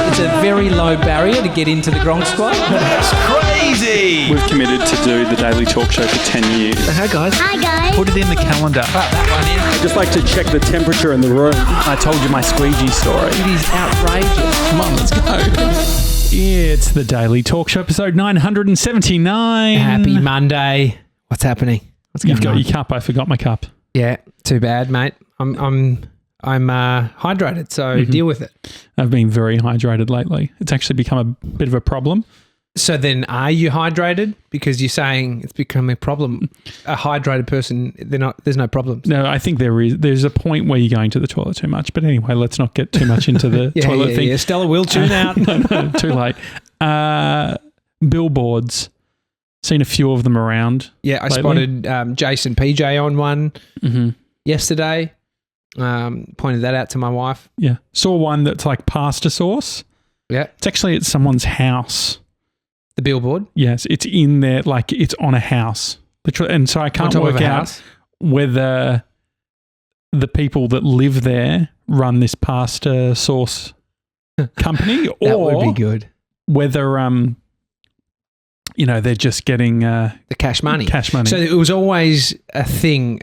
It's a very low barrier to get into the Gronk Squad. That's crazy. We've committed to do the Daily Talk Show for 10 years. Hi guys. Hi guys. Put it in the calendar. That one in. Just like to check the temperature in the room. I told you my squeegee story. It is outrageous. Come on, let's go. It's the Daily Talk Show, episode 979. Happy Monday. What's happening? What's going You've got on? your cup. I forgot my cup. Yeah, too bad, mate. I'm hydrated, so deal with it. I've been very hydrated lately. It's actually become a bit of a problem. So then, are you hydrated? Because you're saying it's become a problem. A hydrated person, there's no problems. No, I think there's a point where you're going to the toilet too much. But anyway, let's not get too much into the toilet thing. Yeah, Stella will tune out. No, too late. Billboards. Seen a few of them around. Yeah, I lately. spotted Jason PJ on one yesterday. Pointed that out to my wife. Yeah. Saw one that's like pasta sauce. Yeah. It's actually at someone's house. The billboard. Yes, it's in there, like it's on a house. Literally. And so I can't On top of work a out house? whether the people that live there run this pasta sauce company That or would be good. whether they're just getting The cash money. cash money. So it was always a thing.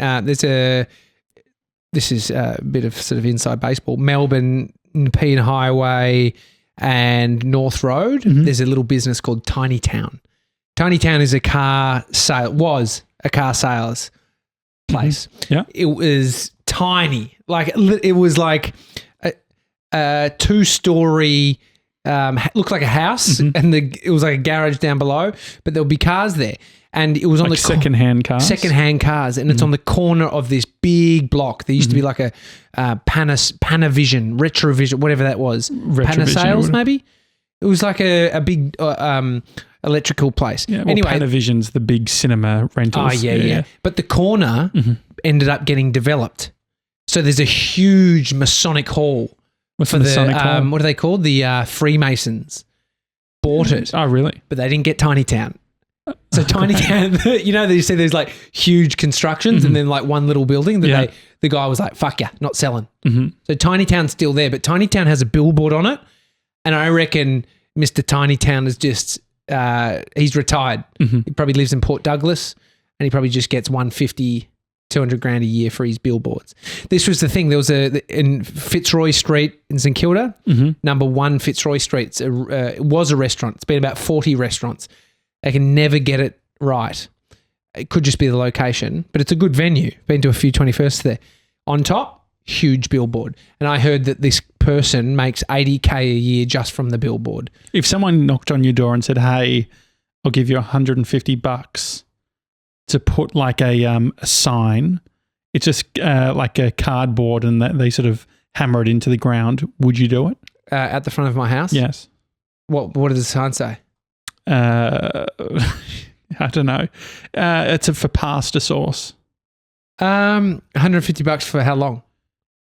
This is a bit of sort of inside baseball. Melbourne, Nepean Highway and North Road, there's a little business called Tiny Town. Tiny Town is was a car sales place. Yeah. It was tiny. Like it was like a 2-story, looked like a house, and it was like a garage down below, but there would be cars there. And it was on like the second-hand cars? Second-hand cars, and it's on the corner of this big block. There used to be like a Panavision, Retrovision, whatever that was. Panasales, maybe? It was like a big electrical place. Yeah, well, anyway, Panavision's the big cinema rentals. Oh, yeah. But the corner ended up getting developed. So there's a huge Masonic hall. What's for the Masonic hall? What are they called? The Freemasons bought it. Oh, really? But they didn't get Tiny Town. So Tiny Town, you see there's like huge constructions and then like one little building that the guy was like, fuck yeah, not selling. So Tiny Town's still there, but Tiny Town has a billboard on it. And I reckon Mr. Tiny Town is just, he's retired. He probably lives in Port Douglas and he probably just gets 150, 200 grand a year for his billboards. This was the thing. There was in Fitzroy Street in St Kilda, number 1 Fitzroy Street. It was a restaurant. It's been about 40 restaurants. They can never get it right. It could just be the location, but it's a good venue. Been to a few 21st there. On top, huge billboard. And I heard that this person makes $80K a year just from the billboard. If someone knocked on your door and said, hey, I'll give you $150 to put like a sign, it's just like a cardboard and that they sort of hammer it into the ground, would you do it? At the front of my house? Yes. What does the sign say? I don't know. It's for pasta sauce. $150 for how long?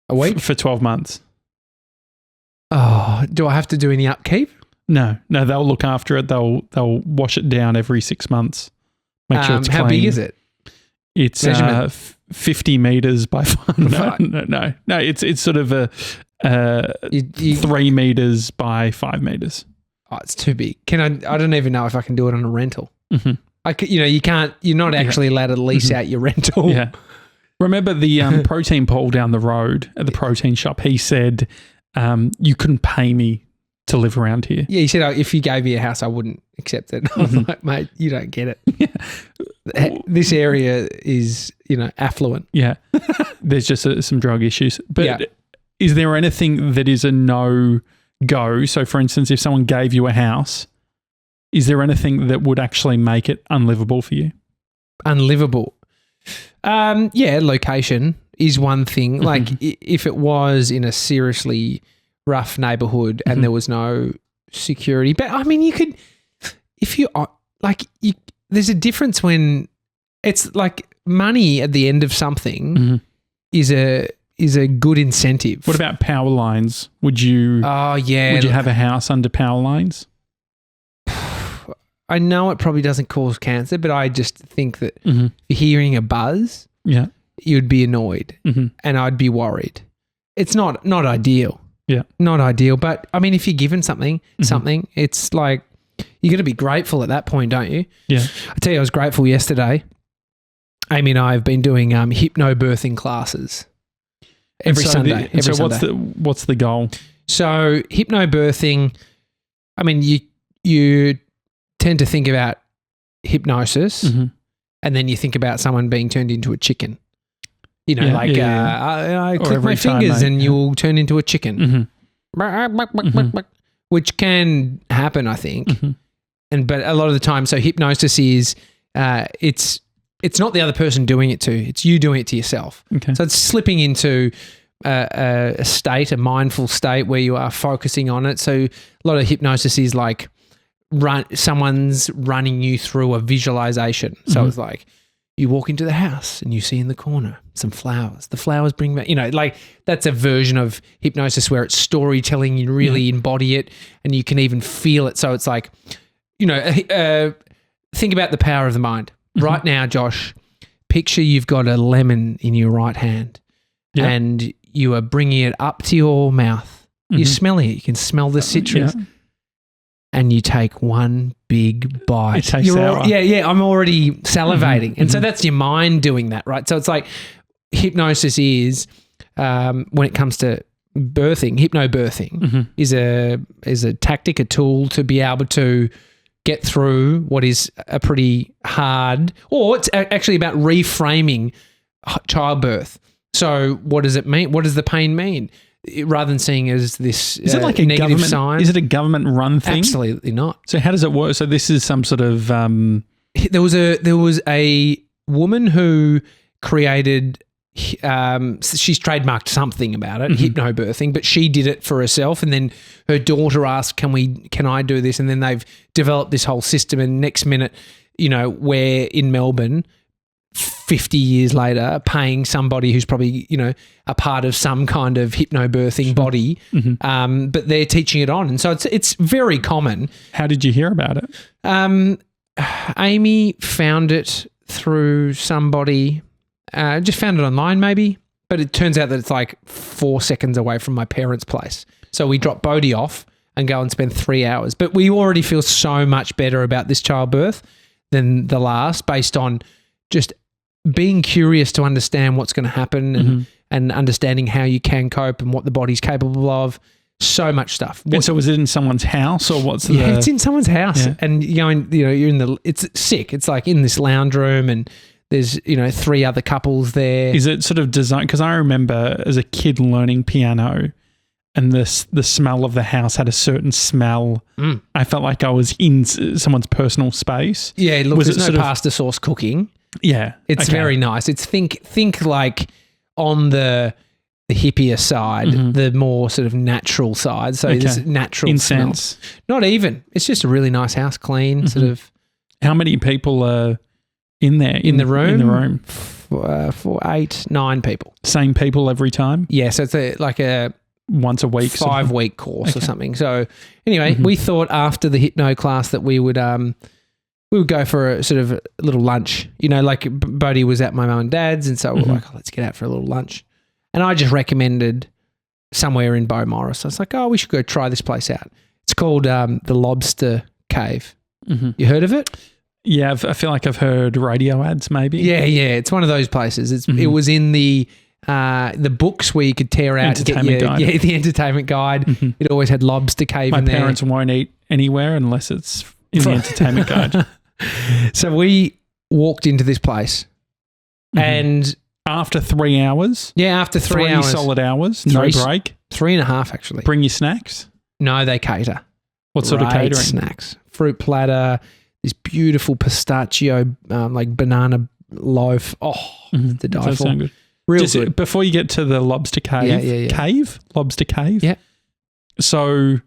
A week? For 12 months. Oh, do I have to do any upkeep? No, they'll look after it. They'll wash it down every 6 months. Make sure it's clean. How big is it? It's 50 meters by 5. No. It's sort of a 3 meters by 5 meters. Oh, it's too big. I don't even know if I can do it on a rental. You can't. You're not actually allowed to lease out your rental. Yeah. Remember the protein Paul down the road at the protein shop? He said, "You couldn't pay me to live around here." Yeah, he said, if you gave me a house, I wouldn't accept it. I was like, mate, you don't get it. Yeah. This area is, affluent. Yeah. There's just some drug issues. But is there anything that is a no-go? So, for instance, if someone gave you a house, is there anything that would actually make it unlivable for you? Unlivable? Location is one thing. Like if it was in a seriously rough neighborhood and there was no security. But I mean, you could, if you like, there's a difference when it's like money at the end of something is a good incentive. What about power lines? Would you? Oh yeah. Would you have a house under power lines? I know it probably doesn't cause cancer, but I just think that hearing a buzz, you'd be annoyed and I'd be worried. It's not ideal. Yeah. Not ideal. But I mean, if you're given something, it's like you're going to be grateful at that point, don't you? Yeah. I tell you, I was grateful yesterday. Amy and I have been doing hypnobirthing classes every Sunday. What's the goal? So hypnobirthing, I mean, you tend to think about hypnosis and then you think about someone being turned into a chicken. You know, I click my fingers and you'll turn into a chicken, which can happen, I think. But a lot of the time, so hypnosis is it's not the other person doing it to, it's you doing it to yourself. Okay. So it's slipping into a state, a mindful state where you are focusing on it. So a lot of hypnosis is like someone's running you through a visualization. So it's like you walk into the house and you see in the corner some flowers. The flowers bring back, like that's a version of hypnosis where it's storytelling. You really embody it and you can even feel it. So it's like, think about the power of the mind. Right now, Josh, picture you've got a lemon in your right hand and you are bringing it up to your mouth. You're smelling it. You can smell the citrus. And you take one big bite. It tastes sour. I'm already salivating. And so that's your mind doing that, right? So it's like hypnosis is, when it comes to birthing, hypnobirthing is a tactic, a tool to be able to get through what is a pretty hard, or it's actually about reframing childbirth. So what does it mean? What does the pain mean? Rather than seeing as this is it like a negative government sign. Is it a government run thing? Absolutely not. So how does it work? So this is some sort of there was a woman who created she's trademarked something about it, hypnobirthing, but she did it for herself, and then her daughter asked, can I do this? And then they've developed this whole system, and next minute, we're in Melbourne 50 years later paying somebody who's probably, a part of some kind of hypnobirthing body, but they're teaching it on. And so it's very common. How did you hear about it? Amy found it through somebody, just found it online maybe, but it turns out that it's like 4 seconds away from my parents' place. So we drop Bodhi off and go and spend 3 hours. But we already feel so much better about this childbirth than the last, based on just being curious to understand what's going to happen and understanding how you can cope and what the body's capable of. So much stuff. And so was it in someone's house or what's the... Yeah, it's in someone's house. Yeah. And you're in it's sick. It's like in this lounge room and there's, 3 other couples there. Is it sort of designed? Because I remember as a kid learning piano and the smell of the house had a certain smell. I felt like I was in someone's personal space. Yeah, look, there's no pasta sauce cooking. Yeah. It's very nice. It's think like on the hippier side, the more sort of natural side. So this natural incense. Smell. Not even. It's just a really nice house, clean, sort of. How many people are in there? In the room? In the room. 4, 8, 9 people. Same people every time? Yeah, so it's like a once a week 5-week course or something. So anyway, we thought after the hypno class that we would go for a sort of a little lunch. Like Bodhi was at my mum and dad's, and so we're like, let's get out for a little lunch. And I just recommended somewhere in Beaumaris. I was like, we should go try this place out. It's called the Lobster Cave. You heard of it? Yeah, I feel like I've heard radio ads maybe. Yeah. It's one of those places. It was in the books where you could tear out and get the entertainment guide. It always had Lobster Cave in there. My parents won't eat anywhere unless it's in the entertainment guide. So we walked into this place and... After 3 hours? Yeah, after 3 hours. 3 solid hours? No break? 3.5 actually. Bring your snacks? No, they cater. What sort of catering? Snacks. Fruit platter, this beautiful pistachio, like banana loaf. Oh, the die for. Sound good. Real good. Before you get to the Lobster Cave. Yeah. Lobster Cave? Yeah. So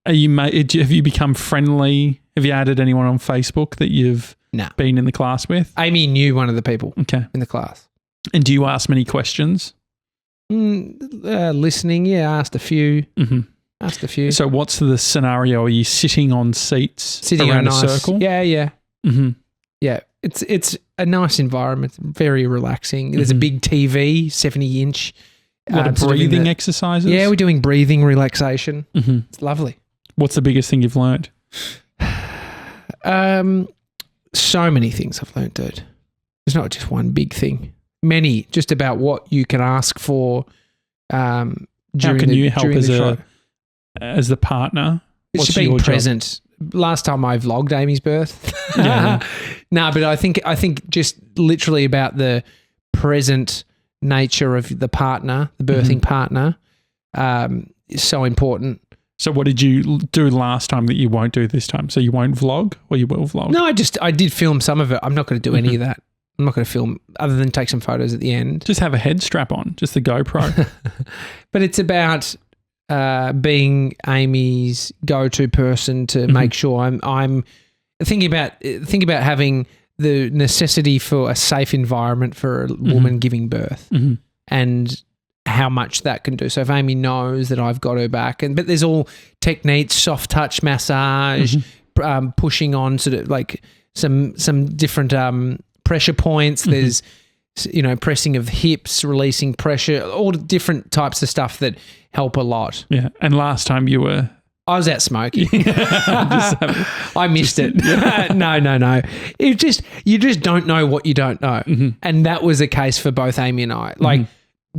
have you become friendly? Have you added anyone on Facebook that you've been in the class with? Amy knew one of the people in the class. And do you ask many questions? Listening, I asked a few. Asked a few. So what's the scenario? Are you sitting on seats sitting around a circle? Yeah. Yeah, it's a nice environment, very relaxing. There's a big TV, 70-inch A lot of breathing exercises? Yeah, we're doing breathing relaxation. Mm-hmm. It's lovely. What's the biggest thing you've learned? So many things I've learned, dude. There's not just one big thing. Many, just about what you can ask for. How can you help as the partner? It's being present. Last time I vlogged Amy's birth. Yeah. No, but I think just literally about the present nature of the partner, the birthing partner, is so important. So what did you do last time that you won't do this time? So you won't vlog, or you will vlog? No, I did film some of it. I'm not going to do any of that. I'm not going to film other than take some photos at the end. Just have a head strap on, just the GoPro. But it's about being Amy's go-to person to make sure I'm thinking about having the necessity for a safe environment for a woman giving birth and how much that can do. So if Amy knows that I've got her back, but there's all techniques, soft touch massage, pushing on sort of like some different pressure points. There's, pressing of hips, releasing pressure, all different types of stuff that help a lot. Yeah. And last time you were... I was out smoking. I missed it. No. You just don't know what you don't know. And that was the case for both Amy and I. Like,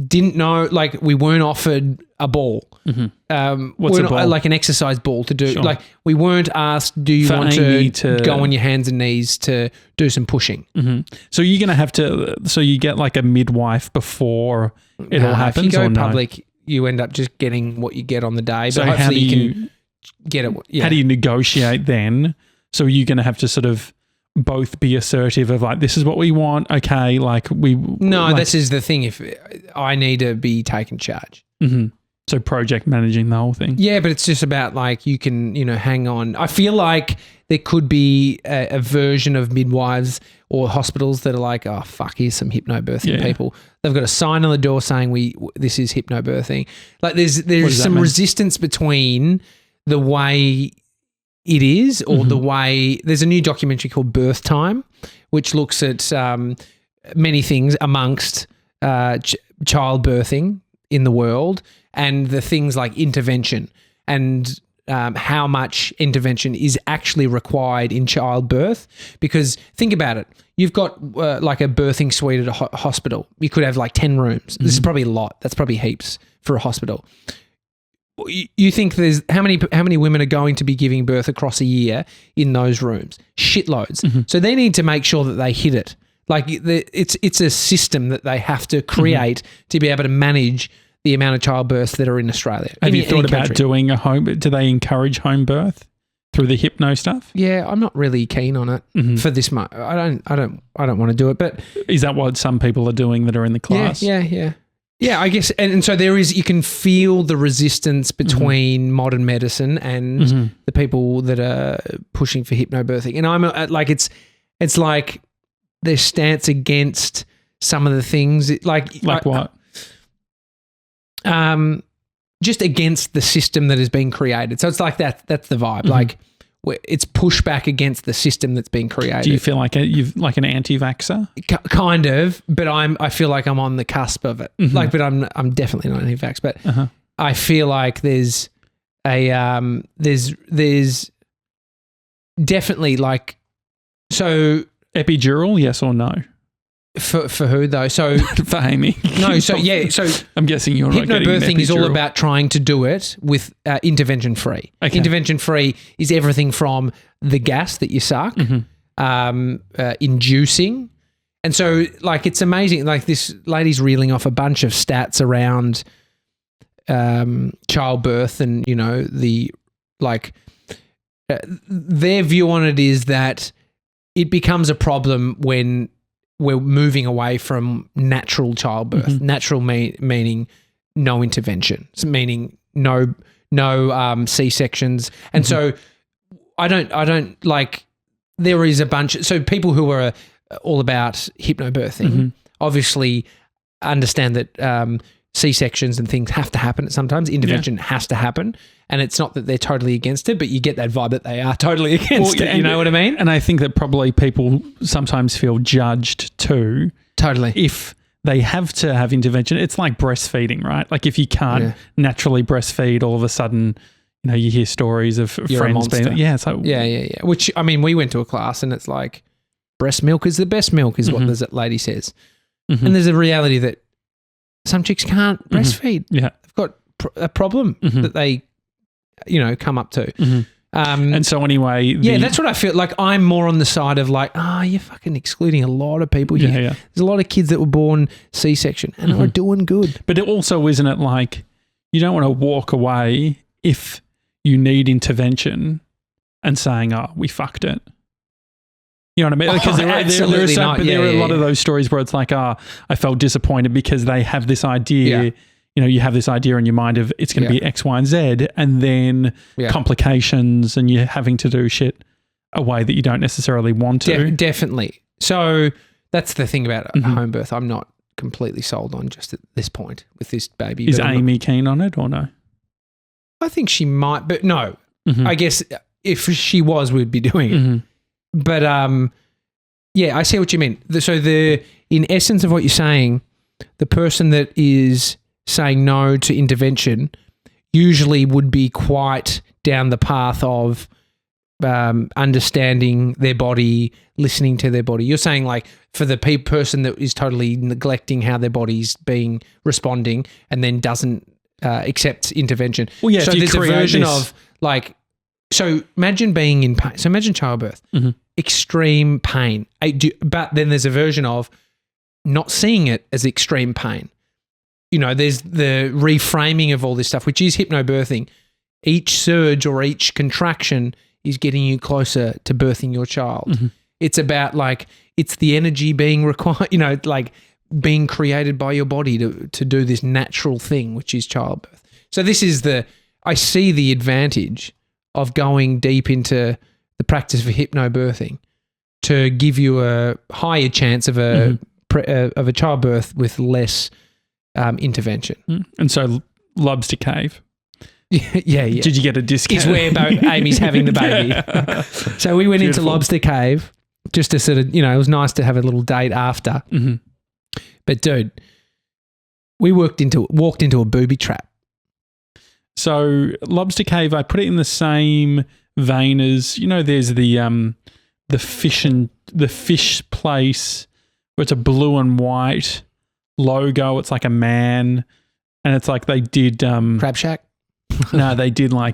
didn't know, like we weren't offered a ball. What's a ball? Like an exercise ball to do. Sure. Like we weren't asked, do you want to go on your hands and knees to do some pushing? So you're going to have to, so you get like a midwife before it all happens? If you go or public, you end up just getting what you get on the day. So but hopefully you can get it. Yeah. How do you negotiate then? So you're going to have to sort of both be assertive of like, this is what we want. Okay. This is the thing. If I need to be taken charge. So project managing the whole thing. Yeah, but it's just about like you can, hang on. I feel like there could be a version of midwives or hospitals that are like, oh fuck, here's some hypnobirthing people. They've got a sign on the door saying this is hypnobirthing. Like there's some resistance between the way it is or the way. There's a new documentary called Birth Time, which looks at many things amongst childbirthing in the world and the things like intervention and how much intervention is actually required in childbirth. Because think about it. You've got like a birthing suite at a hospital. You could have like 10 rooms. This is probably a lot. That's probably heaps for a hospital. You think there's how many women are going to be giving birth across a year in those rooms? Shitloads. So they need to make sure that they hit it. Like it's a system that they have to create to be able to manage the amount of childbirths that are in Australia. Have you thought about doing a home? Do they encourage home birth through the hypno stuff? Yeah, I'm not really keen on it for this much. I don't want to do it. But is that what some people are doing that are in the class? Yeah, I guess. And so you can feel the resistance between modern medicine and the people that are pushing for hypnobirthing. And I'm like, it's like their stance against some of the things. Like what? Just against the system that has been created. So it's like that's the vibe. Like it's pushback against the system that's been created. Do you feel like you've like an anti-vaxxer? Kind of, but I feel like I'm on the cusp of it. Like, but I'm definitely not anti-vax. But I feel like there's definitely like so epidural, yes or no? For who though? So for Amy. No, so I'm guessing you're not getting an hypnobirthing is all about trying to do it with intervention free. Okay. Intervention free is everything from the gas that you suck, inducing. And so like it's amazing. Like this lady's reeling off a bunch of stats around childbirth and their view on it is that it becomes a problem when we're moving away from natural childbirth. Natural meaning no intervention, meaning no C-sections. And so I don't like, there is a bunch. So people who are all about hypnobirthing obviously understand that C-sections and things have to happen sometimes. Intervention has to happen. And it's not that they're totally against it, but you get that vibe that they are totally against it. You know what I mean? And I think that probably people sometimes feel judged too. Totally. If they have to have intervention. It's like breastfeeding, right? Like if you can't naturally breastfeed, all of a sudden, you hear stories of friends being, it's like, yeah. Which, I mean, we went to a class and it's like, breast milk is the best milk is what the lady says. And there's a reality that some chicks can't breastfeed. Yeah. They've got a problem that they, come up to. And so anyway. That's what I feel like. I'm more on the side of like, you're fucking excluding a lot of people here. Yeah. There's a lot of kids that were born C-section and are doing good. But it also, isn't it like you don't want to walk away if you need intervention and saying, we fucked it. You know what I mean? Because there are a lot of those stories where it's like, I felt disappointed because they have this idea. Yeah. You have this idea in your mind of it's going to be X, Y, and Z, and then complications, and you're having to do shit a way that you don't necessarily want to. Definitely. So that's the thing about a home birth. I'm not completely sold on just at this point with this baby. Is Amy keen on it or no? I think she might, but no. I guess if she was, we'd be doing it. But I see what you mean. So in essence of what you're saying, the person that is saying no to intervention usually would be quite down the path of understanding their body, listening to their body. You're saying like for the person that is totally neglecting how their body's responding and then doesn't accept intervention. Well, yeah, so there's a version of like, so imagine being in pain. So imagine childbirth, extreme pain. But then there's a version of not seeing it as extreme pain. There's the reframing of all this stuff, which is hypnobirthing. Each surge or each contraction is getting you closer to birthing your child. It's about like, it's the energy being required, like being created by your body to do this natural thing, which is childbirth. So this is I see the advantage of going deep into the practice of hypnobirthing to give you a higher chance of a childbirth with less intervention. And so Lobster Cave. Yeah. Did you get a discount? Is where Amy's having the baby. So we went into Lobster Cave just to sort of, it was nice to have a little date after. But dude, we walked into a booby trap. So Lobster Cave, I put it in the same vein as, there's the fish place where it's a blue and white logo. It's like a man, and it's like they did Crab Shack. No, they did I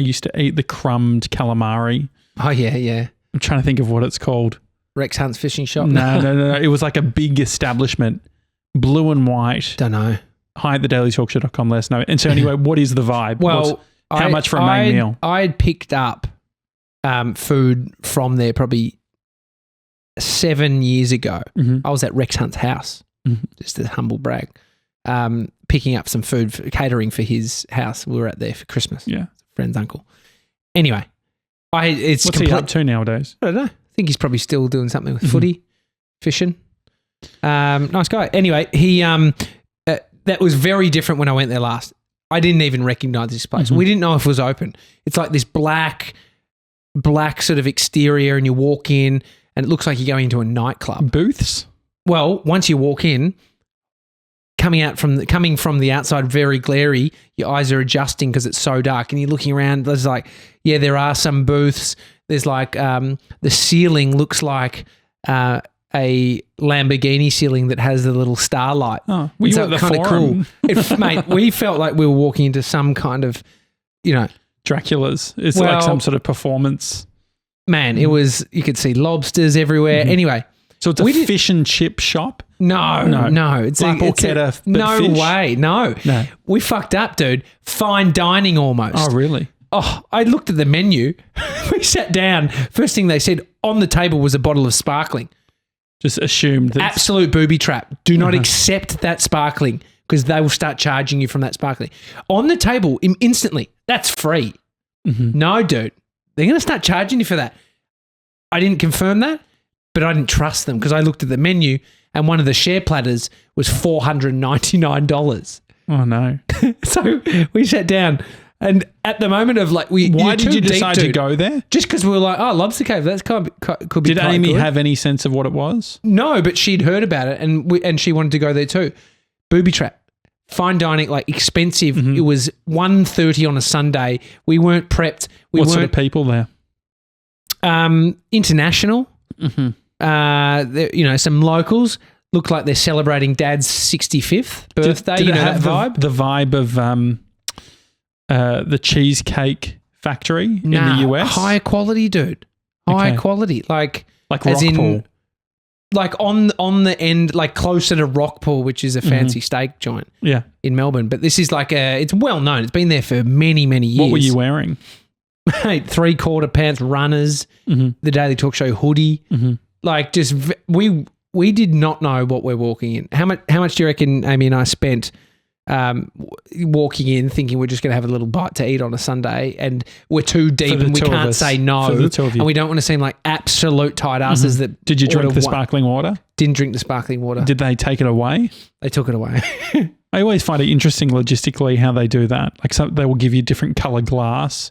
used to eat the crumbed calamari. Oh yeah. I'm trying to think of what it's called. Rex Hunt's Fishing Shop. No. It was like a big establishment, blue and white. Don't know. Hi at thedailytalkshow.com. Let us know. And so anyway, what is the vibe? Well, how much for a main meal? I had picked up food from there probably 7 years ago. I was at Rex Hunt's house, just a humble brag, picking up some food, catering for his house. We were out there for Christmas. Yeah. Friend's uncle. Anyway, what's he up to nowadays? I don't know. I think he's probably still doing something with footy, fishing. Nice guy. Anyway, he that was very different when I went there last. I didn't even recognize this place. We didn't know if it was open. It's like this black sort of exterior, and you walk in and it looks like you're going into a nightclub. Booths? Well, once you walk in, coming from the outside very glary, your eyes are adjusting because it's so dark, and you're looking around. There's like, there are some booths. There's like the ceiling looks like a Lamborghini ceiling that has the little starlight. Oh, we were kind of cool. Mate, we felt like we were walking into some kind of, Dracula's. It's like some sort of performance. Man, it was, you could see lobsters everywhere. Anyway. So it's a fish and chip shop? No. It's like porchetta, but no fish? Way. No. We fucked up, dude. Fine dining almost. Oh, really? Oh, I looked at the menu. We sat down. First thing they said on the table was a bottle of sparkling. Just assumed that absolute booby trap. Do not accept that sparkling because they will start charging you from that sparkling. On the table, instantly, that's free. No, dude. They're going to start charging you for that. I didn't confirm that, but I didn't trust them because I looked at the menu and one of the share platters was $499. Oh, no. So we sat down And at the moment of like, why did you decide to go there? Just because we were like, oh, Lobster Cave, that's could be Did quite Amy good. have any sense of what it was? No, but she'd heard about it and she wanted to go there too. Booby trap, fine dining, like expensive. It was $130 on a Sunday. We weren't prepped. What sort of people there? International. Some locals. Look like they're celebrating Dad's 65th birthday. Did it have that vibe? The vibe of the Cheesecake Factory in the US? Higher quality, dude. Higher quality. Like Rockpool. Like on the end, like closer to Rockpool, which is a fancy steak joint in Melbourne. But this is like it's well known. It's been there for many, many years. What were you wearing? Mate, 3/4 pants, runners, the Daily Talk Show hoodie. Like just we did not know what we're walking in. How much do you reckon Amy and I spent walking in thinking we're just going to have a little bite to eat on a Sunday and we're too deep and we can't say no for the two of you. and we don't want to seem like absolute tight asses that Did you drink the sparkling water? Didn't drink the sparkling water. Did they take it away? They took it away. I always find it interesting logistically how they do that. Like they will give you different color glass.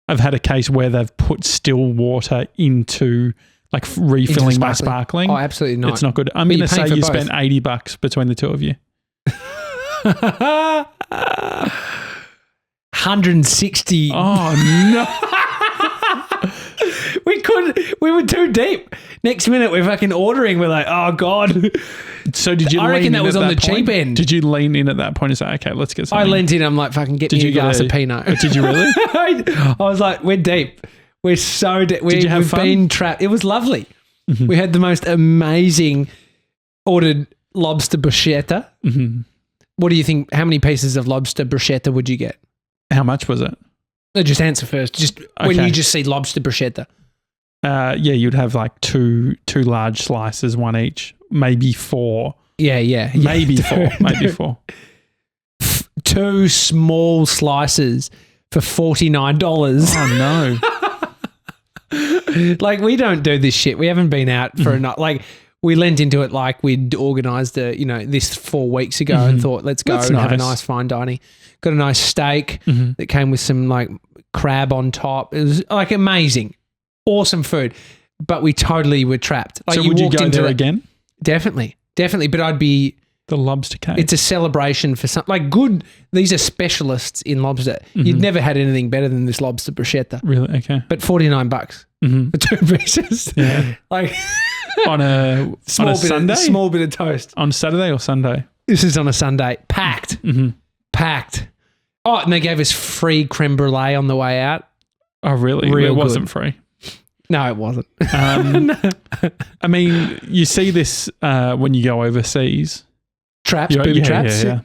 I've had a case where they've put still water into like refilling my sparkling. Oh, absolutely not. It's not good. I'm going to say you spent $80 between the two of you. 160. Oh no. We were too deep. Next minute we're fucking ordering. We're like, oh God. So did you I reckon that was on the point? cheap end. Did you lean in at that point and say, okay, let's get something? I leaned in. I'm like, fucking get me a glass of Pinot. Did you really? I was like, we're deep. We're so deep. Did you have fun? We've been trapped. It was lovely. We had the most amazing ordered lobster bruschetta. What do you think? How many pieces of lobster bruschetta would you get? How much was it? No, just answer first. Just when you just see lobster bruschetta. You'd have like two large slices, one each, maybe four. Yeah. Maybe four. Maybe four. 2 small slices for $49. Oh no. Like we don't do this shit. We haven't been out for a night. Like we lent into it like we'd organised this 4 weeks ago and thought, let's go have a nice fine dining. Got a nice steak that came with some like crab on top. It was like amazing. Awesome food. But we totally were trapped. Like so would you go there again? Definitely. But I'd be... The Lobster Cave. It's a celebration for some... Like good... These are specialists in lobster. You'd never had anything better than this lobster bruschetta. Really? Okay. But $49 for 2 pieces. Yeah. Like... on a Sunday? Small bit of toast. On Saturday or Sunday? This is on a Sunday. Packed. Packed. Oh, and they gave us free creme brulee on the way out. Oh, really? Real it wasn't good. Free. No, it wasn't. I mean, you see this when you go overseas. Booby traps. Yeah.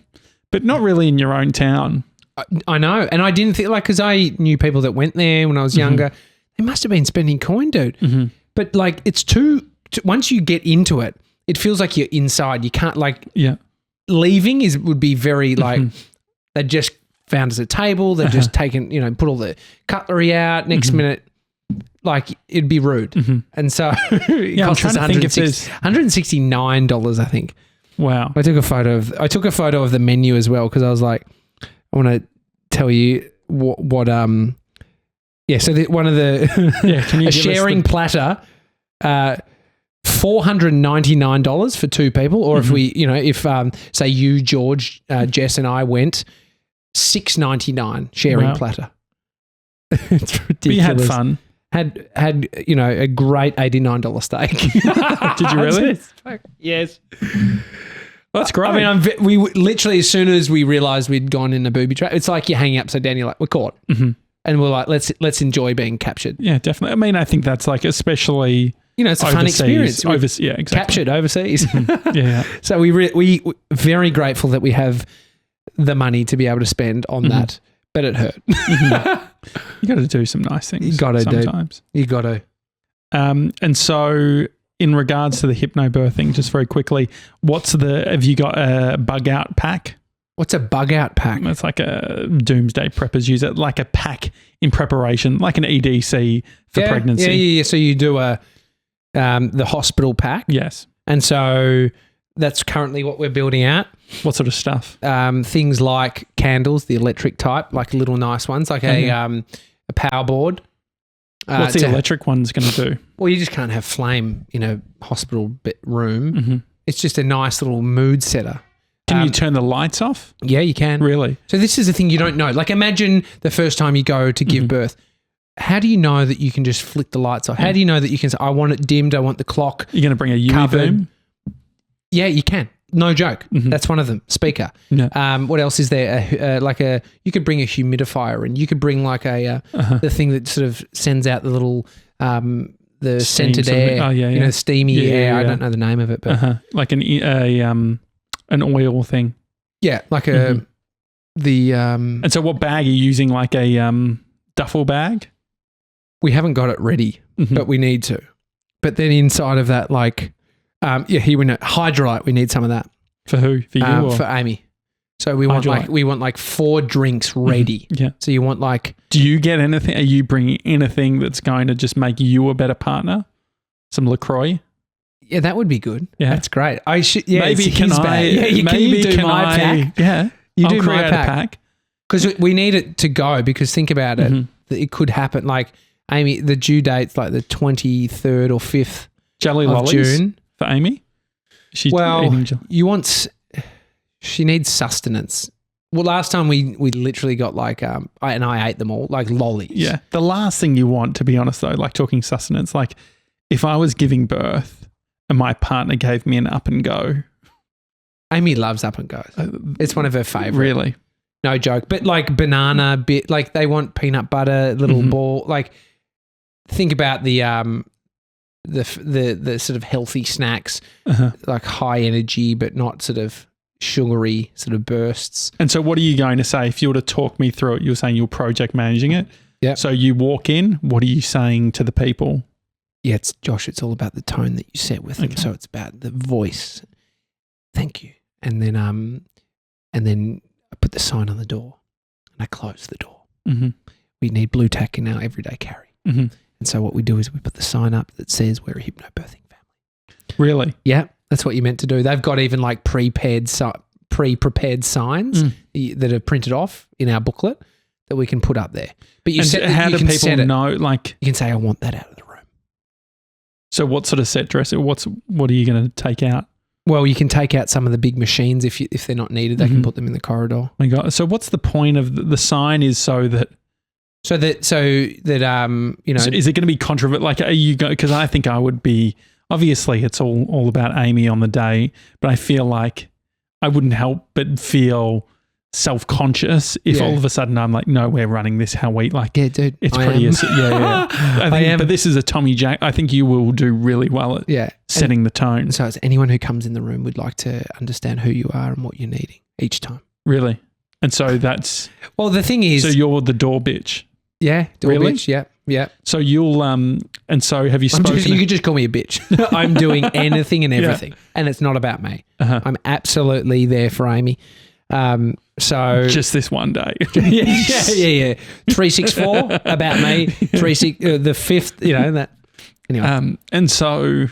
But not really in your own town. I know. And I didn't think, like, because I knew people that went there when I was younger. They must have been spending coin, dude. But, like, it's once you get into it, it feels like you're inside. You can't, like, leaving would be very, like, they just found us a table. They've just taken, put all the cutlery out. Next minute, like, it'd be rude. And so it I'm cost trying us to think if there's $169, I think. Wow. I took a photo of the menu as well because I was like, I want to tell you what one of the can you a sharing platter, $499 for 2 people, or if we, say you, George, Jess, and I went, $6.99 sharing platter. It's ridiculous. But you had fun. Had a great $89 steak. Did you really? Yes. That's great. I mean, we literally, as soon as we realised we'd gone in a booby trap, it's like you're hanging upside down. You're like, we're caught, and we're like, let's enjoy being captured. Yeah, definitely. I mean, I think that's like especially it's a fun experience. Yeah, exactly. Captured overseas. Yeah. So we very grateful that we have the money to be able to spend on that, but it hurt. You got to do some nice things. You got to sometimes. You got to. And so, in regards to the hypnobirthing, just very quickly, have you got a bug out pack? What's a bug out pack? It's like a doomsday preppers use it, like a pack in preparation, like an EDC for pregnancy. Yeah. So you do the hospital pack. Yes. And so that's currently what we're building out. What sort of stuff? Things like candles, the electric type, like little nice ones, like a power board. What's the electric one's going to do? Well, you just can't have flame in a hospital room. Mm-hmm. It's just a nice little mood setter. Can you turn the lights off? Yeah, you can. Really? So this is the thing you don't know. Like imagine the first time you go to give birth. How do you know that you can just flick the lights off? How do you know that you can say, I want it dimmed, I want the clock You're going to bring a UV covered? boom? Yeah, you can. No joke. That's one of them. Speaker. Yeah. What else is there? You could bring a humidifier and you could bring like the thing that sort of sends out the little the Steam scented sort of- air. oh, yeah, You yeah. know, steamy Yeah, air. yeah, I yeah. don't know the name of it, but Like an oil thing. yeah, like the And so what bag are you using? Like a duffel bag? we haven't got it ready, Mhm. but we need to. But then inside of that, like here we know Hydrolite. We need some of that. For who? For you? or? For Amy. So we want Hydrolite. 4 drinks ready. Yeah. So you want like Do you get anything? Are you bringing anything that's going to just make you a better partner? Some LaCroix? yeah, that would be good. Yeah. That's great. I should Maybe it's can his I? bag. Yeah, can maybe you do can my I? pack? Yeah. You I'll do my create a pack. Because we need it to go. Because think about it, that it could happen. Like Amy, the due date's like the 23rd or 5th Jelly of lollies June. for Amy. She's Well, eating jelly. you want. She needs sustenance. Well, last time we literally got like and I ate them all like lollies. Yeah. The last thing you want, to be honest, though, like talking sustenance, like if I was giving birth and my partner gave me an up and go. Amy loves up and goes. It's one of her favorite. Really? No joke. But like banana bit, like they want peanut butter, little ball. Like think about the sort of healthy snacks, like high energy, but not sort of sugary sort of bursts. And so what are you going to say? If you were to talk me through it, you were saying you're project managing it. Yeah. So you walk in, what are you saying to the people? Yeah, it's Josh, it's all about the tone that you set with them. Okay. So it's about the voice. Thank you. And then I put the sign on the door and I close the door. Mm-hmm. We need blue tack in our everyday carry. Mm-hmm. And so what we do is we put the sign up that says we're a hypnobirthing family. Really? Yeah, that's what you're meant to do. They've got even like pre-prepared signs that are printed off in our booklet that we can put up there. But How do people know? Like, you can say, I want that out of the room. so what sort of set dress? What are you going to take out? Well, you can take out some of the big machines if they're not needed. They can put them in the corridor. My God. So what's the point of the sign? Is so that So that you know. so is it going to be controversial? Like, are you going? Because I think I would be. Obviously, it's all about Amy on the day, but I feel like I wouldn't help but feel self-conscious if all of a sudden I'm like, no, we're running this how we like. Yeah, dude. It's I pretty. am. Yeah. I am. But this is a Tommy Jack. I think you will do really well at setting the tone. So it's anyone who comes in the room would like to understand who you are and what you're needing each time. Really. And so that's. Well, the thing is. So you're the door bitch. Yeah. Door Really? bitch. Yeah. Yeah. So you'll and so have you spoken? You could just call me a bitch. I'm doing anything and everything, and it's not about me. I'm absolutely there for Amy. So just this one day. yeah. 364 about me. The 5th. You know that. Anyway. And so,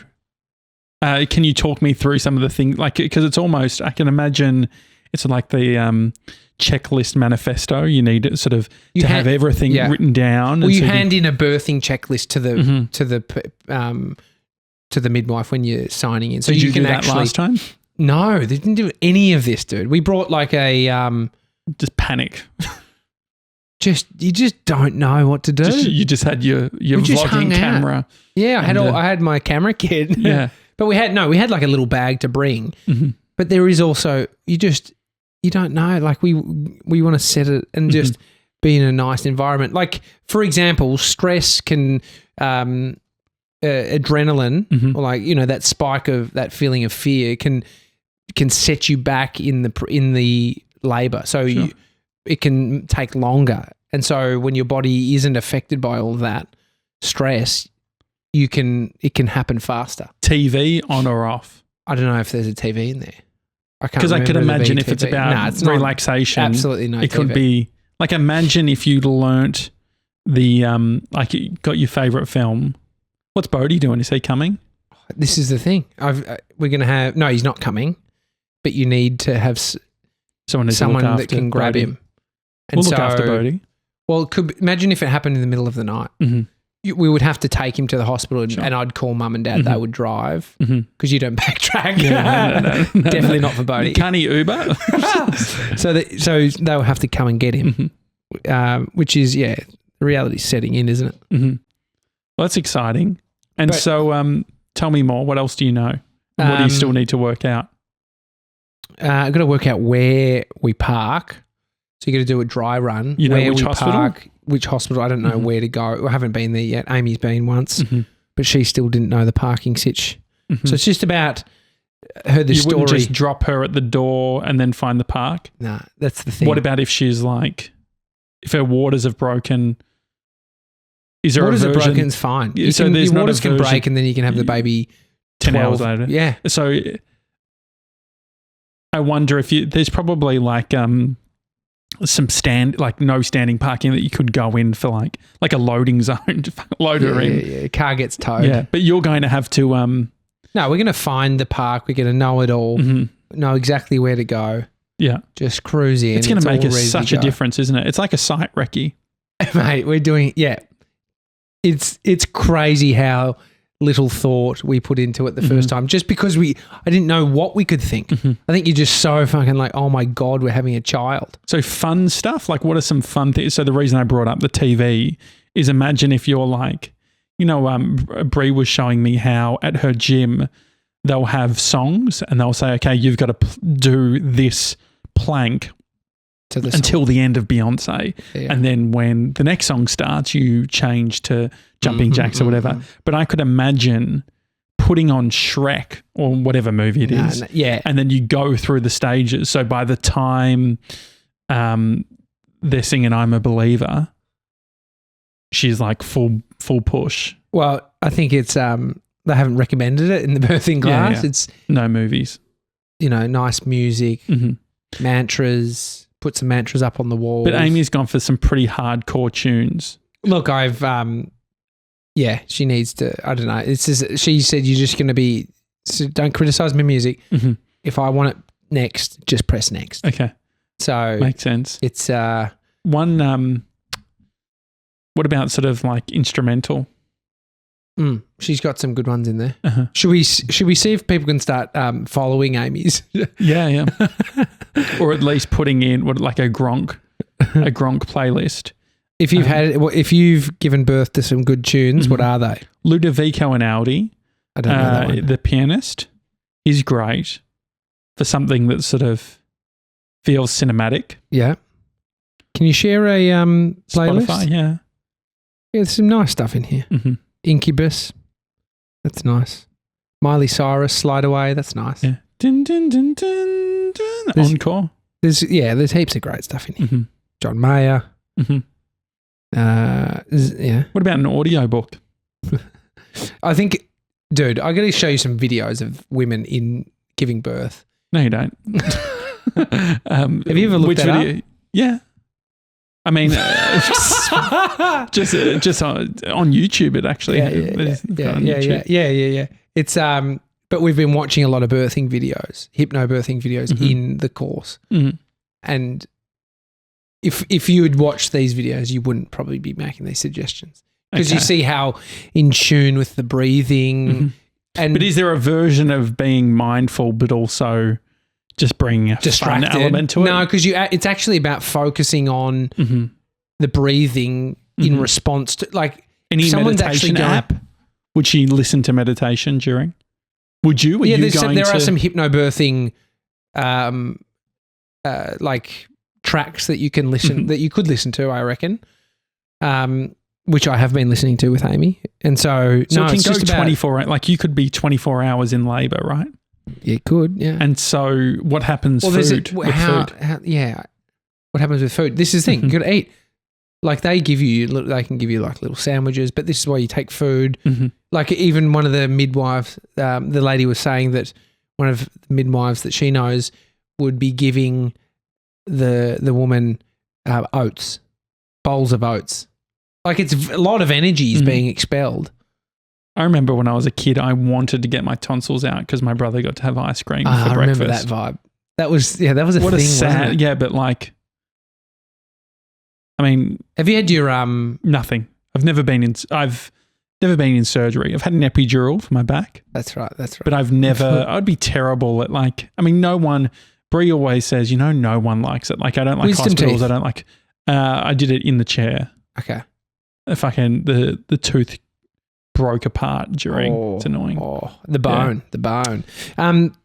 can you talk me through some of the things? Like, because it's almost, I can imagine, it's like the checklist manifesto. You need it sort of to have everything written down. Well, and you so hand in a birthing checklist to the midwife when you're signing in. So did you you can do that actually. last time? No, they didn't do any of this, dude. We brought like a Just panic. you just don't know what to do. You just had your just hung vlogging out. camera. Yeah, I had my camera kit. Yeah. But we had like a little bag to bring. Mm-hmm. But there is also you don't know. Like we want to set it and just be in a nice environment. Like for example, stress can adrenaline or like, you know, that spike of that feeling of fear can set you back in the labor. So it can take longer. And so when your body isn't affected by all that stress, it can happen faster. TV on or off? I don't know if there's a TV in there. I can't Because I could remember there imagine being if it's TV. about it's not. relaxation, Absolutely no it TV. could be like, imagine if you'd learnt the like you got your favorite film. What's Bodhi doing? Is he coming? This is the thing. We're going to have no. He's not coming, but you need to have. So Someone that can grab him. And We'll look after Bodhi. Well, imagine if it happened in the middle of the night. We would have to take him to the hospital and I'd call mum and dad. They would drive because you don't backtrack. No. Definitely not for Bodhi. Can't he Uber? So they'll have to come and get him, which is, the reality setting in, isn't it? Well, that's exciting. And tell me more. What else do you know? What do you still need to work out? I've got to work out where we park. So you got to do a dry run. You know where which we hospital? park, which hospital. I don't know where to go. I haven't been there yet. Amy's been once, but she still didn't know the parking sitch. So it's just about heard the story. You wouldn't just drop her at the door and then find the park? Nah, that's the thing. What about if she's like, if her waters have broken? Is there waters a version? Waters are broken, it's fine. So your waters can break and then you can have the baby 10 hours later. Yeah. So I wonder if there's probably like some no standing parking that you could go in for like a loading zone to load her in. Yeah, car gets towed. Yeah, but you're going to have to no, we're going to find the park. We're going to know it all, know exactly where to go. Yeah. Just cruise in. It's going to make such a difference, isn't it? It's like a site recce. Mate, we're doing, It's crazy how little thought we put into it the first time, just because I didn't know what we could think. I think you're just so fucking like, oh my God, we're having a child. So fun stuff, like what are some fun things? So the reason I brought up the TV is imagine if you're like, Brie was showing me how at her gym they'll have songs and they'll say, okay, you've got to do this plank until the end of Beyonce. Yeah. And then when the next song starts, you change to jumping jacks or whatever. But I could imagine putting on Shrek or whatever movie it is. And then you go through the stages. So by the time they're singing I'm a Believer, she's like full push. Well, I think it's they haven't recommended it in the birthing class. It's no movies. Nice music, mantras. Put some mantras up on the wall. But Amy's gone for some pretty hardcore tunes. Look, I've, she needs to, I don't know. It's just, she said, you're just going to be, so don't criticize my music. If I want it next, just press next. Okay. So. Makes sense. It's, one, what about sort of like instrumental? She's got some good ones in there. Should we see if people can start following Amy's? Yeah. Or at least putting in like a Gronk playlist. If you've given birth to some good tunes, what are they? Ludovico Einaudi, I don't know that one. The pianist, is great for something that sort of feels cinematic. Yeah. Can you share a playlist? Spotify, yeah. Yeah, there's some nice stuff in here. Incubus, that's nice. Miley Cyrus, Slide Away, that's nice. Yeah. Dun, dun, dun, dun, dun. Encore. There's heaps of great stuff in here. John Mayer. What about an audio book? I think, dude, I got to show you some videos of women in giving birth. No, you don't. Have you ever looked that up? Yeah. I mean, just on YouTube, it actually. Yeah. It's but we've been watching a lot of birthing videos, hypnobirthing videos in the course, and if you had watched these videos, you wouldn't probably be making these suggestions because you see how in tune with the breathing. But is there a version of being mindful, but also just bringing a fun element to it? No, because it's actually about focusing on the breathing in response to, like, any meditation app. Would she listen to meditation during? Would you? There are some hypnobirthing like tracks that you can listen that you could listen to, I reckon. Which I have been listening to with Amy. And so it can go 24 like you could be 24 hours in labor, right? You could, yeah. And so what happens with food? What happens with food? This is the thing. You got to eat. Like they can give you like little sandwiches, but this is why you take food. Like even one of the midwives, the lady was saying that one of the midwives that she knows would be giving the woman oats, bowls of oats. Like it's a lot of energy is being expelled. I remember when I was a kid, I wanted to get my tonsils out because my brother got to have ice cream for breakfast. I remember that vibe. That was a what thing, a wasn't sad, it? yeah, but like, I mean, Have you had your nothing. I've never been in surgery. I've had an epidural for my back. That's right. But I've never, I'd be terrible at like, I mean, no one, Brie always says, no one likes it. Like, I don't like Wisdom hospitals. teeth. I don't like, I did it in the chair. Okay. The tooth broke apart during, it's annoying. The bone.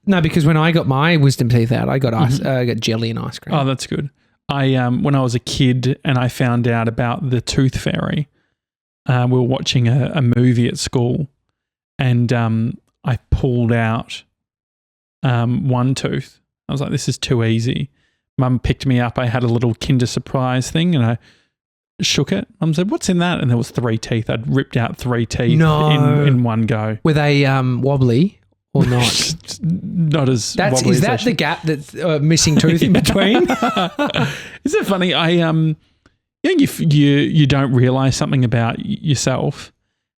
No, because when I got my wisdom teeth out, I got I got jelly and ice cream. Oh, that's good. I when I was a kid and I found out about the tooth fairy, we were watching a movie at school, and I pulled out one tooth. I was like, "This is too easy." Mum picked me up. I had a little Kinder Surprise thing, and I shook it. Mum said, "What's in that?" And there was 3 teeth. I'd ripped out 3 teeth in one go. Were they wobbly or not? Not as wobbly is as that the gap that's missing tooth in between? Isn't it funny? You don't realize something about yourself,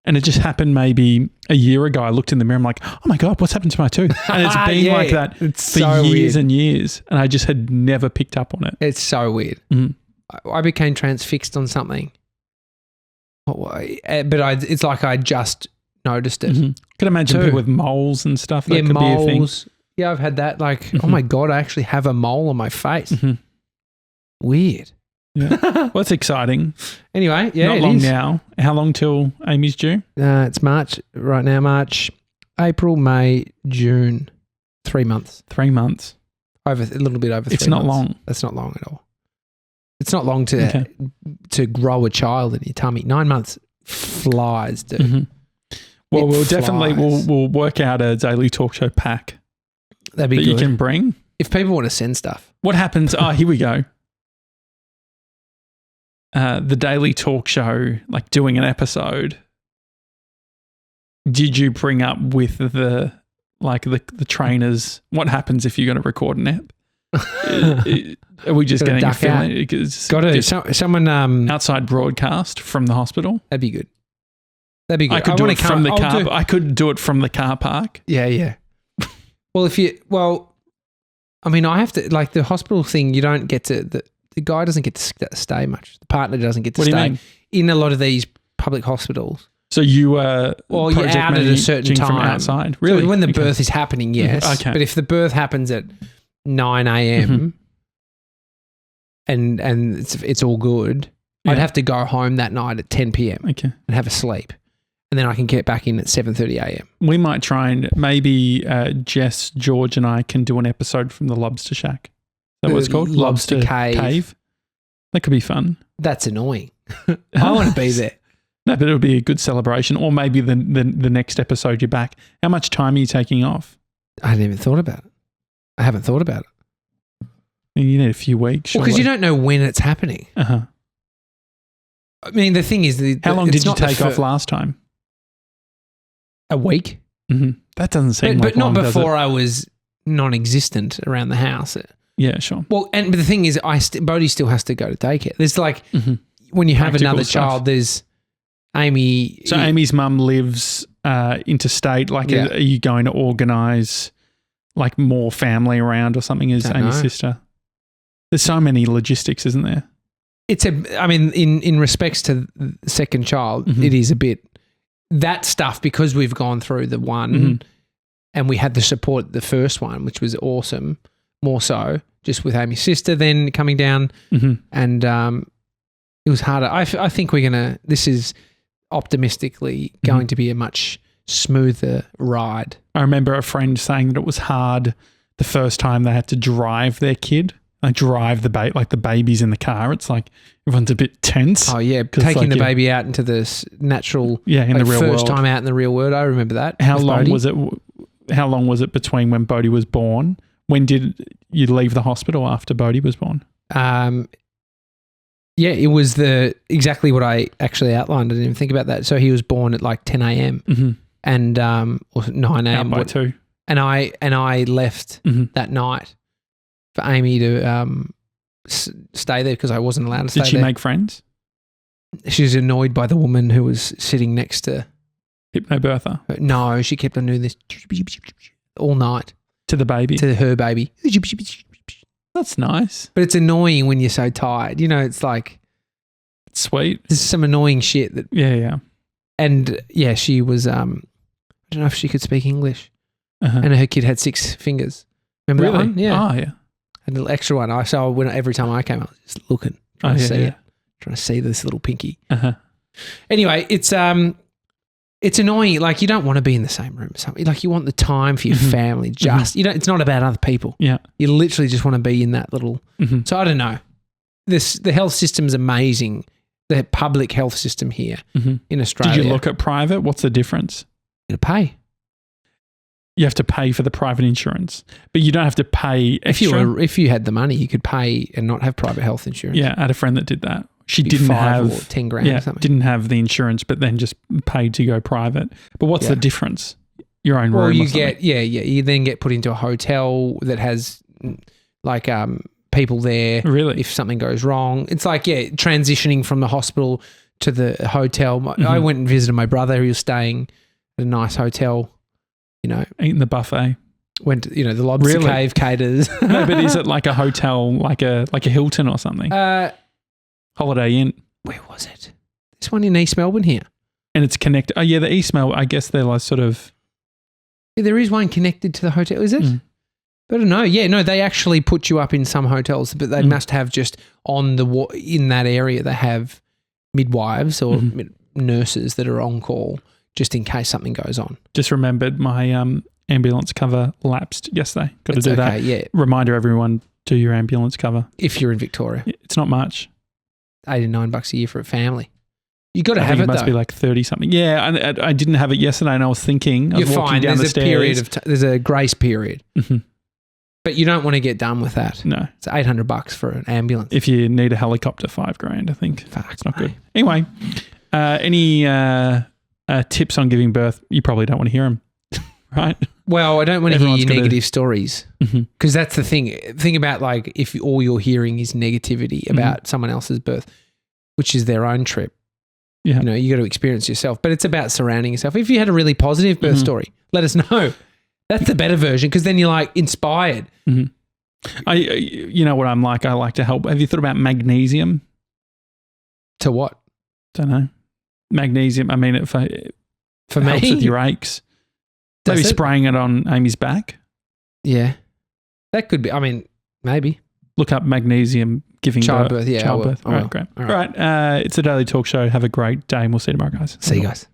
and it just happened maybe a year ago. I looked in the mirror. I'm like, oh my God, what's happened to my tooth? And it's been like that for years and years, and I just had never picked up on it. It's so weird. Mm. I became transfixed on something, it's like I just noticed it. Mm-hmm. Could imagine people with moles and stuff. That could moles. be a thing. Yeah, I've had that. Like, oh my God, I actually have a mole on my face. Mm-hmm. Weird. Yeah. Well, it's exciting. Anyway, yeah, not long now. How long till Amy's due? It's March right now. March, April, May, June. 3 months. 3 months. Over a little bit over 3 months. It's not long. That's not long at all. It's not long to grow a child in your tummy. 9 months flies, dude. Mm-hmm. Well, we'll work out a daily talk show pack that'd be that good. you can bring. If people want to send stuff. What happens? Here we go. The daily talk show, like doing an episode. Did you bring up with the trainers? What happens if you're going to record an ep? Are we just getting a feeling? Got to someone outside broadcast from the hospital. That'd be good. That'd be good. I could do it from the car. I could do it from the car park. Yeah. Well, I mean, I have to, like, the hospital thing. You don't get to the guy doesn't get to stay much. The partner doesn't get to stay in a lot of these public hospitals. So you you're out at a certain time from outside. Really, so when the birth is happening, yes. Okay. But if the birth happens at 9 a.m. and it's all good, I'd have to go home that night at 10 p.m. Okay, and have a sleep, and then I can get back in at 7:30 a.m. We might try and maybe Jess, George, and I can do an episode from the Lobster Shack. Is that what it's called? Lobster Cave. That could be fun. That's annoying. I want to be there. No, but it'll be a good celebration. Or maybe the next episode you're back. How much time are you taking off? I hadn't even thought about it. I haven't thought about it. You need a few weeks. Well, because you don't know when it's happening. Uh-huh. I mean, the thing is... How long did you take off last time? A week. Mm-hmm. That doesn't seem like long, but not before I was non-existent around the house. Yeah, sure. Well, but the thing is, Bodhi still has to go to daycare. There's like, when you have another child, there's Amy. So Amy's mum lives interstate. Like, are you going to organise like more family around or something as Amy's sister? There's so many logistics, isn't there? I mean, in respects to the second child, it is a bit that stuff because we've gone through the one and we had the support the first one, which was awesome. More so, just with Amy's sister then coming down, and it was harder. I think this is optimistically going to be a much smoother ride. I remember a friend saying that it was hard the first time they had to drive their kid. Like drive the baby's in the car. It's like everyone's a bit tense. Oh yeah, taking the baby out into the natural. Yeah, in the real world. First time out in the real world. I remember that. How long was it between when Bodhi was born? When did you leave the hospital after Bodhi was born? Yeah, it was exactly what I actually outlined. I didn't even think about that. So he was born at like 10 a.m. And or 9 a.m. Out by 2. And I left that night for Amy to stay there because I wasn't allowed to stay there. Did she make friends? She was annoyed by the woman who was sitting next to Hypnobirther. No, she kept on doing this all night. To the baby. to her baby. That's nice. But it's annoying when you're so tired. You know, it's like It's sweet. there's some annoying shit that. Yeah. And yeah, she was. I don't know if she could speak English, Uh-huh. and her kid had 6 fingers. Remember Really? that one? Yeah, Oh, yeah. a little extra one. Every time I came, I was just looking, trying to see it, trying to see this little pinky. Uh-huh. Anyway, it's annoying. Like, you don't want to be in the same room. Like, you want the time for your family. Just it's not about other people. Yeah. You literally just want to be in that little. Mm-hmm. So I don't know. The health system's amazing. The public health system here in Australia. Did you look at private? What's the difference? to pay? You have to pay for the private insurance, but you don't have to pay extra. If you had the money, you could pay and not have private health insurance. Yeah, I had a friend that did that. She Be didn't 5 have or 10 grand or something. didn't have the insurance, but then just paid to go private. But what's the difference? Your own room. Well, or you something. get you then get put into a hotel that has like people there. Really? If something goes wrong, it's like transitioning from the hospital to the hotel. I went and visited my brother who was staying at a nice hotel. You know, eating the buffet. Went to, the Lobster Cave caters. No, but is it like a hotel, like a Hilton or something? Holiday Inn. Where was it? This one in East Melbourne here. And it's connected. Oh yeah, the East Melbourne. I guess they're like sort of. Yeah, there is one connected to the hotel. Is it? I don't know. Yeah, no, they actually put you up in some hotels, but they must have just in that area. They have midwives or nurses that are on call just in case something goes on. Just remembered my ambulance cover lapsed yesterday. Got to do that. Yeah. Reminder everyone, do your ambulance cover. If you're in Victoria. It's not much. $89 a year for a family. You got to I have think it must though. be like 30 something. Yeah, I didn't have it yesterday and I was thinking. I was You're walking fine. down There's the a stairs. period of there's a grace period. But you don't want to get done with that. No. It's $800 for an ambulance. If you need a helicopter, $5,000, I think. Fuck, it's not mate. good. Anyway, any tips on giving birth? You probably don't want to hear them, right? Well, I don't want to hear Everyone's your gotta- negative stories because that's the thing. Think about like if all you're hearing is negativity about someone else's birth, which is their own trip. Yeah. You got to experience yourself. But it's about surrounding yourself. If you had a really positive birth story, let us know. That's the better version because then you're like inspired. You know what I'm like? I like to help. Have you thought about magnesium? To what? Don't know. Magnesium. I mean, it For helps me? with your aches. Does Maybe it? spraying it on Amy's back. Yeah. That could be. I mean, maybe. Look up magnesium giving Childbirth, birth. yeah, I will. Childbirth. I All will. right, great. All All right. It's a Daily Talk Show. Have a great day and we'll see you tomorrow, guys. See you guys.